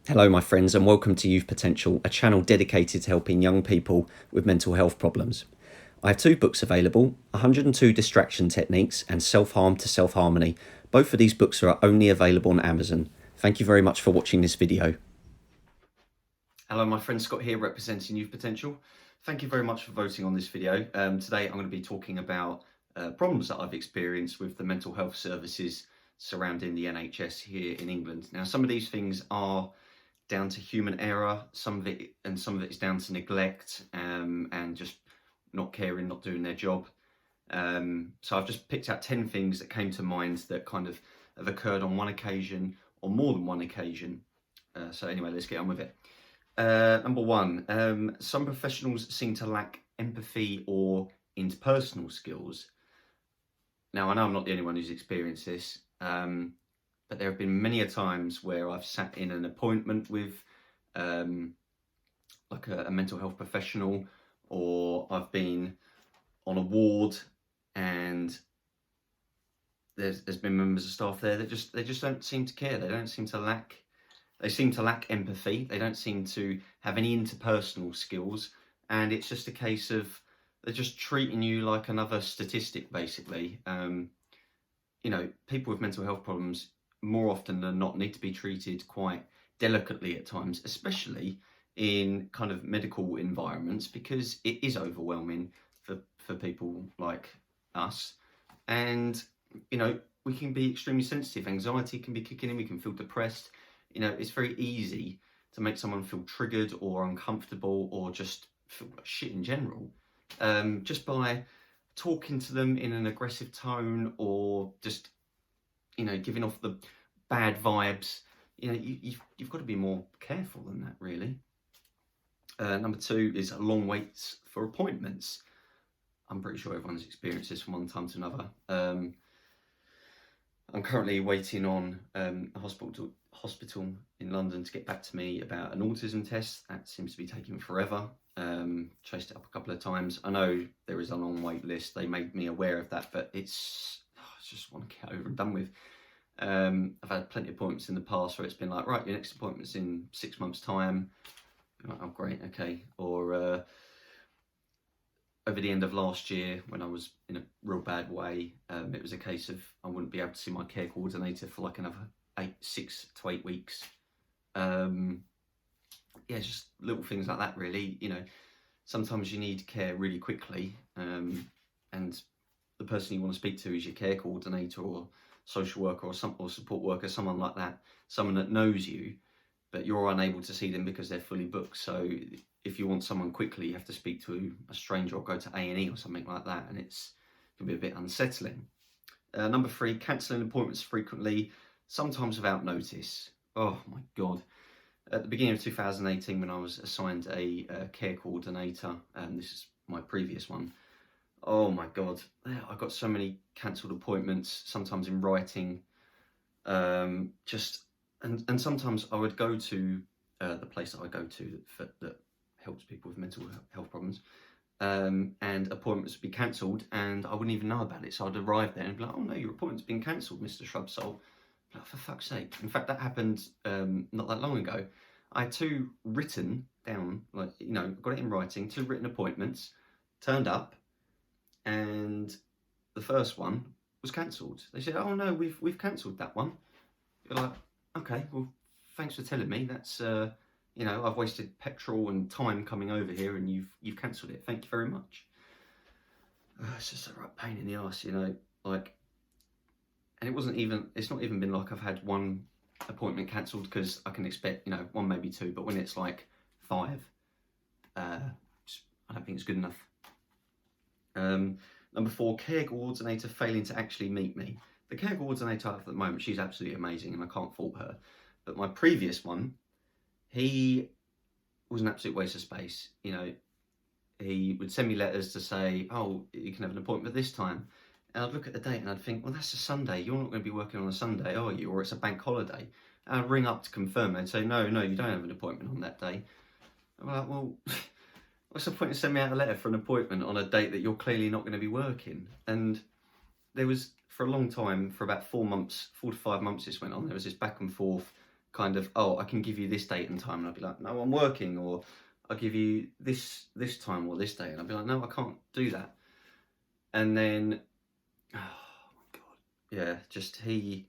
Hello, my friends, and welcome to Youth Potential, a channel dedicated to helping young people with mental health problems. I have two books available, 102 Distraction Techniques and Self-Harm to Self-Harmony. Both of these books are only available on Amazon. Thank you very much for watching this video. Hello, my friend Scott here representing Youth Potential. Thank you very much for voting on this video. Today I'm going to be talking about problems that I've experienced with the mental health services surrounding the NHS here in England. Now, some of these things are down to human error, some of it is down to neglect and just not caring, not doing their job. So I've just picked out 10 things that came to mind that kind of have occurred on one occasion or more than one occasion. So anyway, let's get on with it. Number one, some professionals seem to lack empathy or interpersonal skills. Now, I know I'm not the only one who's experienced this, but there have been many a times where I've sat in an appointment with like a mental health professional, or I've been on a ward and there's been members of staff there that they just don't seem to care. They seem to lack empathy. They don't seem to have any interpersonal skills, and it's just a case of they're just treating you like another statistic, basically. You know, people with mental health problems more often than not need to be treated quite delicately at times, especially in kind of medical environments, because it is overwhelming for people like us. And, you know, we can be extremely sensitive. Anxiety can be kicking in. We can feel depressed. You know, it's very easy to make someone feel triggered or uncomfortable or just feel like shit in general, just by talking to them in an aggressive tone or just, you know, giving off the bad vibes. You know, you've got to be more careful than that, really. Number two is long waits for appointments. I'm pretty sure everyone's experienced this from one time to another. I'm currently waiting on a hospital in London to get back to me about an autism test. That seems to be taking forever. Chased it up a couple of times. I know there is a long wait list. They made me aware of that, but I just want to get over and done with. I've had plenty of appointments in the past where it's been like, right, your next appointment's in 6 months' time. I'm like, oh, great, okay. Or over the end of last year, when I was in a real bad way, it was a case of I wouldn't be able to see my care coordinator for like another 6 to 8 weeks. Yeah, just little things like that, really. You know, sometimes you need care really quickly, and the person you want to speak to is your care coordinator or social worker or support worker, someone like that, someone that knows you, but you're unable to see them because they're fully booked. So if you want someone quickly, you have to speak to a stranger or go to A&E or something like that, and it can be a bit unsettling. Number three, cancelling appointments frequently, sometimes without notice. Oh my God. At the beginning of 2018, when I was assigned a care coordinator, and this is my previous one, oh my God, I got so many cancelled appointments, sometimes in writing, and sometimes I would go to the place that I go to that helps people with mental health problems, and appointments would be cancelled and I wouldn't even know about it. So I'd arrive there and be like, oh no, your appointment's been cancelled, Mr. Shrubsole. Like, for fuck's sake. In fact, that happened not that long ago. I had two written down, like, you know, got it in writing, 2 written appointments, turned up, and the first one was cancelled. They said, oh no, we've cancelled that one. You're like, okay, well, thanks for telling me. That's, you know, I've wasted petrol and time coming over here and you've cancelled it. Thank you very much. It's just a right pain in the arse, you know, like, and it's not even been like I've had one appointment cancelled, because I can expect, you know, 1, maybe 2, but when it's like 5, I don't think it's good enough. Number 4, care coordinator failing to actually meet me. The care coordinator I have at the moment, she's absolutely amazing and I can't fault her. But my previous one, he was an absolute waste of space. You know, he would send me letters to say, oh, you can have an appointment this time. And I'd look at the date and I'd think, well, that's a Sunday. You're not going to be working on a Sunday, are you? Or it's a bank holiday. And I'd ring up to confirm. They'd say, no, you don't have an appointment on that day. I'm like, well, what's the point of sending me out a letter for an appointment on a date that you're clearly not going to be working? And there was, for a long time, for about 4 months, 4 to 5 months this went on, there was this back and forth kind of, oh, I can give you this date and time, and I'd be like, no, I'm working, or I'll give you this time or this day, and I'd be like, no, I can't do that. And then, oh my God, yeah, just he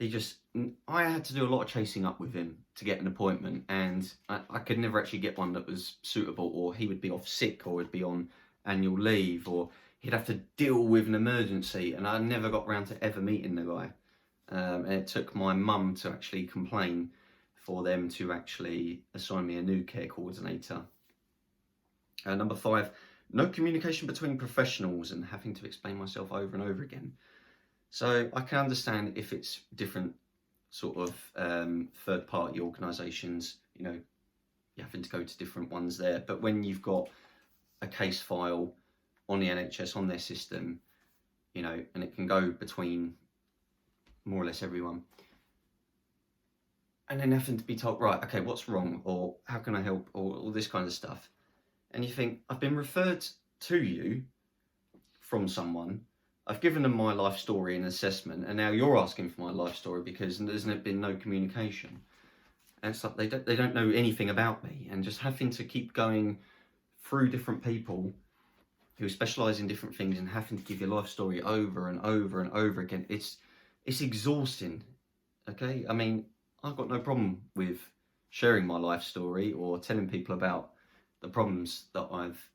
just, I had to do a lot of chasing up with him to get an appointment, and I could never actually get one that was suitable, or he would be off sick, or would be on annual leave, or he'd have to deal with an emergency, and I never got round to ever meeting the guy. And it took my mum to actually complain for them to actually assign me a new care coordinator. Number 5, no communication between professionals and having to explain myself over and over again. So I can understand if it's different sort of third-party organisations, you know, you're having to go to different ones there. But when you've got a case file on the NHS, on their system, you know, and it can go between more or less everyone, and then having to be told, right, okay, what's wrong, or how can I help, or all this kind of stuff. And you think, I've been referred to you from someone, I've given them my life story and assessment, and now you're asking for my life story because there's been no communication. And it's like they don't know anything about me, and just having to keep going through different people who specialise in different things and having to give your life story over and over and over again, it's exhausting. Okay, I mean, I've got no problem with sharing my life story or telling people about the problems that I've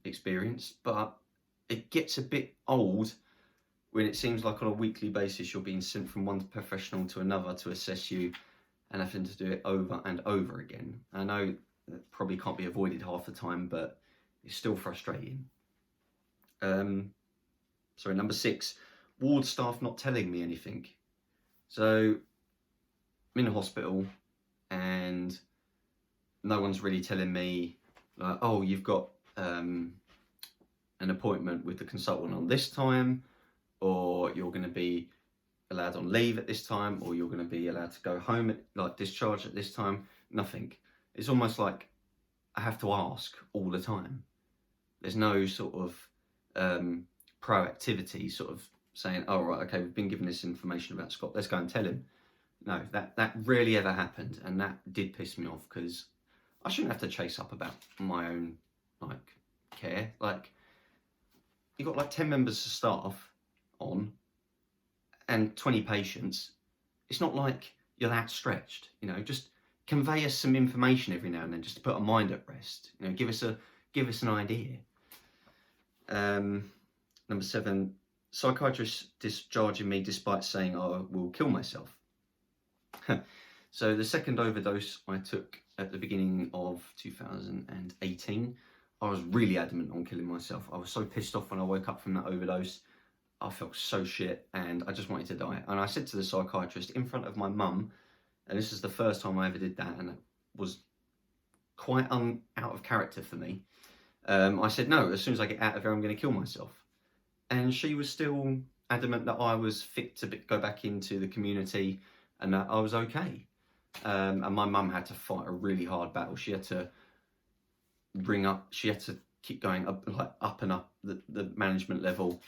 experienced, but it gets a bit old when it seems like on a weekly basis you're being sent from one professional to another to assess you, and having to do it over and over again. I know that probably can't be avoided half the time, but it's still frustrating. Sorry, number 6, ward staff not telling me anything. So I'm in a hospital and no one's really telling me, like, oh, you've got an appointment with the consultant on this time, or you're going to be allowed on leave at this time, or you're going to be allowed to go home at, like, discharge at this time. Nothing. It's almost like I have to ask all the time. There's no sort of proactivity, sort of saying, oh, right, okay, we've been given this information about Scott, let's go and tell him. No, that rarely ever happened, and that did piss me off, because I shouldn't have to chase up about my own, like, care. Like, you've got like 10 members of staff on and 20 patients. It's not like you're that stretched, you know. Just convey us some information every now and then, just to put our mind at rest. You know, give us an idea. Number 7, psychiatrist discharging me despite saying I will kill myself. So the second overdose I took at the beginning of 2018, I was really adamant on killing myself. I was so pissed off when I woke up from that overdose. I felt so shit and I just wanted to die. And I said to the psychiatrist in front of my mum, and this is the first time I ever did that, and it was quite out of character for me. I said, no, as soon as I get out of here, I'm going to kill myself. And she was still adamant that I was fit to go back into the community and that I was okay. And my mum had to fight a really hard battle. She had to keep going up, like up and up the management level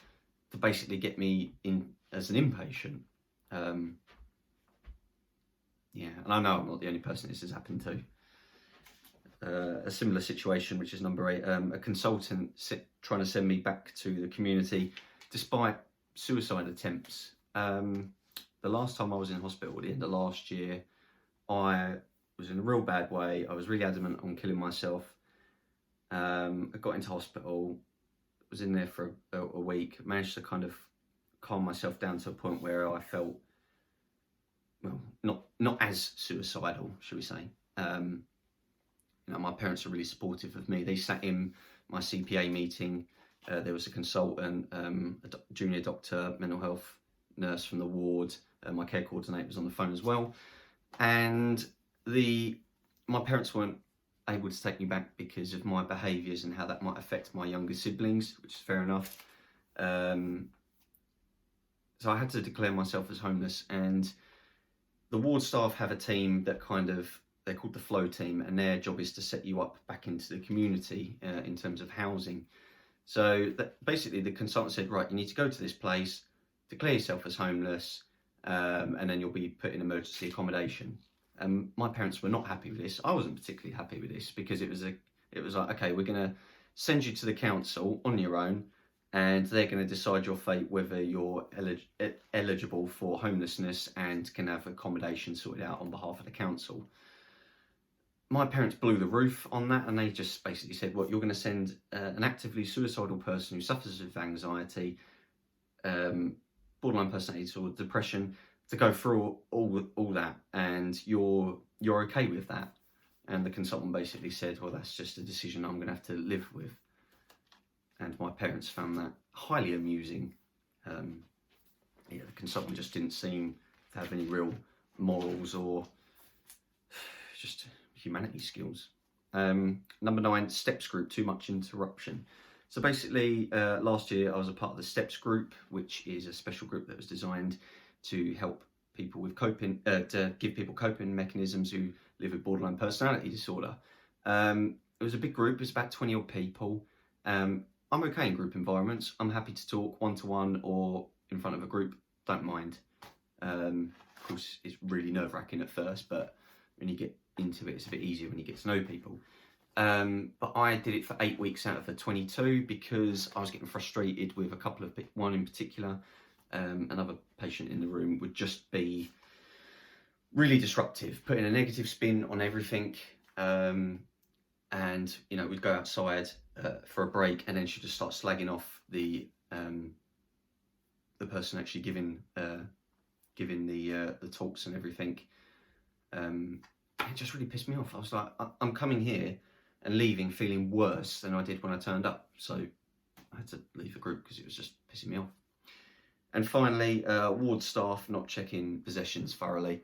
to basically get me in as an inpatient. Yeah, and I know I'm not the only person this has happened to. A similar situation, which is number 8, a consultant trying to send me back to the community despite suicide attempts. The last time I was in hospital, at the end of last year, I was in a real bad way. I was really adamant on killing myself. I got into hospital, was in there for a week, managed to kind of calm myself down to a point where I felt, well, not as suicidal, should we say. You know, my parents are really supportive of me. They sat in my CPA meeting. There was a consultant, a junior doctor, mental health nurse from the ward. My care coordinator was on the phone as well. And my parents weren't able to take me back because of my behaviours and how that might affect my younger siblings, which is fair enough. So I had to declare myself as homeless, and the ward staff have a team that they're called the flow team, and their job is to set you up back into the community in terms of housing. So basically the consultant said, right, you need to go to this place, declare yourself as homeless, and then you'll be put in emergency accommodation. My parents were not happy with this. I wasn't particularly happy with this, because it was like, okay, we're going to send you to the council on your own, and they're going to decide your fate, whether you're eligible for homelessness and can have accommodation sorted out on behalf of the council. My parents blew the roof on that, and they just basically said, well, you're going to send an actively suicidal person who suffers with anxiety, borderline personality disorder, depression, to go through all that, and you're okay with that. And the consultant basically said, well, that's just a decision I'm going to have to live with. And my parents found that highly amusing. The consultant just didn't seem to have any real morals or just humanity skills. Number 9, STEPS group, too much interruption. So basically, last year I was a part of the STEPS group, which is a special group that was designed to help people with to give people coping mechanisms who live with borderline personality disorder. It was a big group, it was about 20 odd people. I'm okay in group environments. I'm happy to talk one-to-one or in front of a group, don't mind. Of course, it's really nerve-wracking at first, but when you get into it, it's a bit easier when you get to know people. But I did it for 8 weeks out of the 22 because I was getting frustrated with one in particular. Another patient in the room would just be really disruptive, putting a negative spin on everything. And we'd go outside for a break, and then she'd just start slagging off the person actually giving the talks and everything. It just really pissed me off. I was like, I'm coming here and leaving feeling worse than I did when I turned up. So I had to leave the group because it was just pissing me off. And finally, ward staff not checking possessions thoroughly.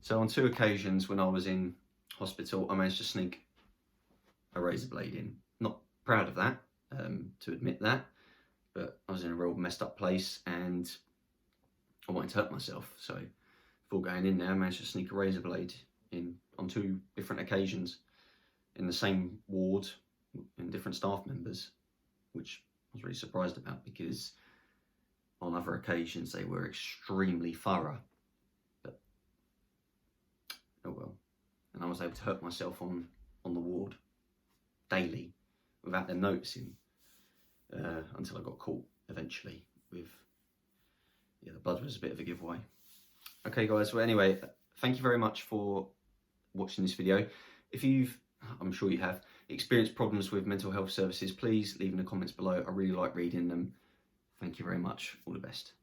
So on 2 occasions when I was in hospital, I managed to sneak a razor blade in. Not proud of that, to admit that, but I was in a real messed up place and I wanted to hurt myself. So before going in there, I managed to sneak a razor blade in on 2 different occasions in the same ward in different staff members, which I was really surprised about, because on other occasions they were extremely thorough. But oh well. And I was able to hurt myself on the ward daily without them noticing, until I got caught eventually with, the blood was a bit of a giveaway. Okay guys, well anyway, thank you very much for watching this video. If I'm sure you have, experienced problems with mental health services, please leave in the comments below. I really like reading them. Thank you very much. All the best.